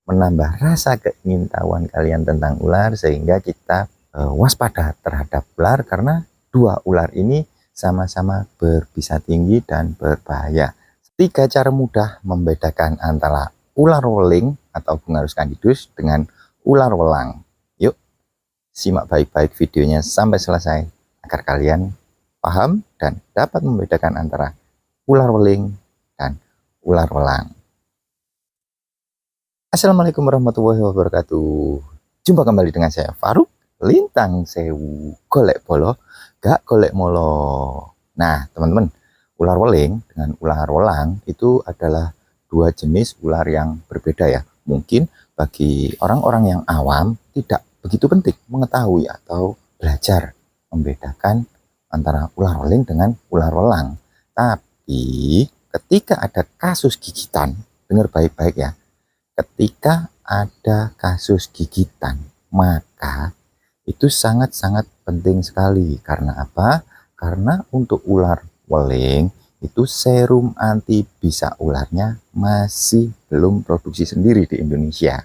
menambah rasa keingintahuan kalian tentang ular, sehingga kita waspada terhadap ular, karena dua ular ini sama-sama berbisa tinggi dan berbahaya. 3 cara mudah membedakan antara ular weling atau Bungarus candidus dengan ular welang. Yuk, simak baik-baik videonya sampai selesai agar kalian paham dan dapat membedakan antara ular weling dan ular welang. Assalamualaikum warahmatullahi wabarakatuh. Jumpa kembali dengan saya Faruk, Lintang Sewu, golek bolo gak golek molo. Nah teman-teman, ular weling dengan ular welang itu adalah dua jenis ular yang berbeda ya. Mungkin bagi orang-orang yang awam tidak begitu penting mengetahui atau belajar membedakan antara ular weling dengan ular welang. Tapi ketika ada kasus gigitan, dengar baik-baik ya, ketika ada kasus gigitan, maka itu sangat-sangat penting sekali. Karena apa? Karena untuk ular weling itu serum anti bisa ularnya masih belum produksi sendiri di Indonesia.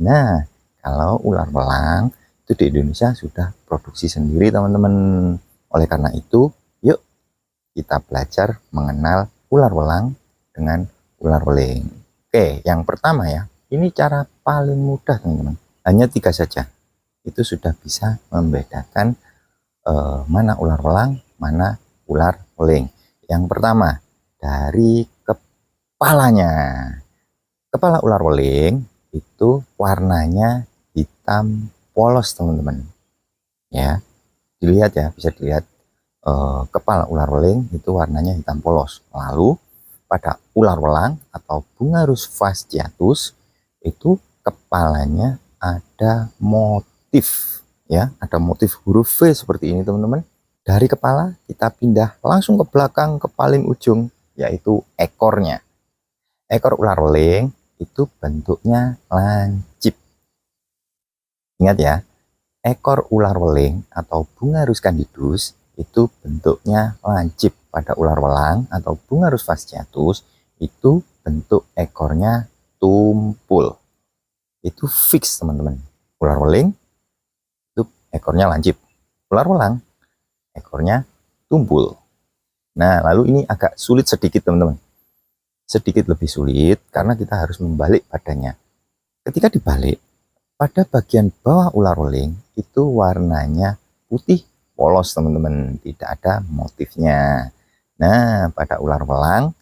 Nah, kalau ular welang itu di Indonesia sudah produksi sendiri, teman-teman. Oleh karena itu, yuk kita belajar mengenal ular welang dengan ular weling. Oke, yang pertama ya, ini cara paling mudah teman-teman. Hanya 3 saja. Itu sudah bisa membedakan mana ular welang, mana ular weling. Yang pertama, dari kepalanya. Kepala ular weling itu warnanya hitam polos, teman-teman. Ya, dilihat ya, bisa dilihat kepala ular weling itu warnanya hitam polos. Lalu pada ular welang atau Bungarus fasciatus itu kepalanya ada motif ya, ada motif huruf V seperti ini teman-teman. Dari kepala kita pindah langsung ke belakang, ke paling ujung, yaitu ekornya. Ekor ular weling itu bentuknya lancip. Ingat ya, ekor ular weling atau Bungarus candidus itu bentuknya lancip. Pada ular welang atau Bungarus fasciatus itu bentuk ekornya tumpul. Itu fix teman-teman. Ular weling itu ekornya lancip, ular welang ekornya tumpul. Nah, lalu ini agak sulit sedikit teman-teman, sedikit lebih sulit karena kita harus membalik badannya. Ketika dibalik, pada bagian bawah ular weling itu warnanya putih polos teman-teman, tidak ada motifnya. Nah, pada ular welang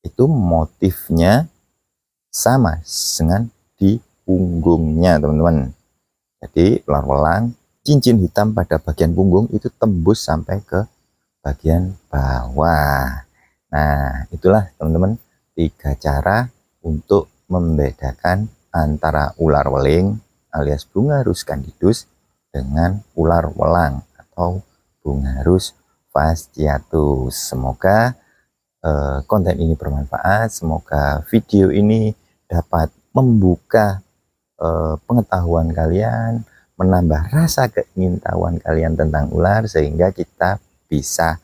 itu motifnya sama dengan di punggungnya teman-teman. Jadi ular welang cincin hitam pada bagian punggung itu tembus sampai ke bagian bawah. Nah, itulah teman-teman 3 cara untuk membedakan antara ular weling alias Bungarus candidus dengan ular welang atau Bungarus fasciatus. Semoga konten ini bermanfaat, semoga video ini dapat membuka pengetahuan kalian, menambah rasa keingintahuan kalian tentang ular, sehingga kita bisa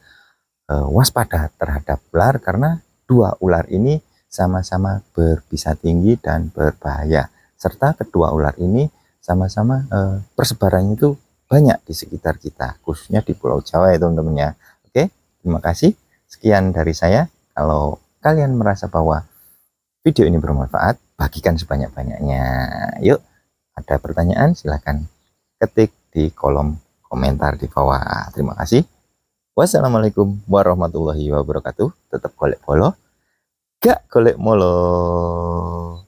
waspada terhadap ular, karena dua ular ini sama-sama berbisa tinggi dan berbahaya, serta kedua ular ini sama-sama persebarannya itu banyak di sekitar kita, khususnya di Pulau Jawa ya teman-teman ya. Oke, terima kasih. Sekian dari saya. Kalau kalian merasa bahwa video ini bermanfaat, bagikan sebanyak-banyaknya. Yuk, ada pertanyaan silahkan ketik di kolom komentar di bawah. Terima kasih. Wassalamualaikum warahmatullahi wabarakatuh. Tetap golek bolo, gak golek molo.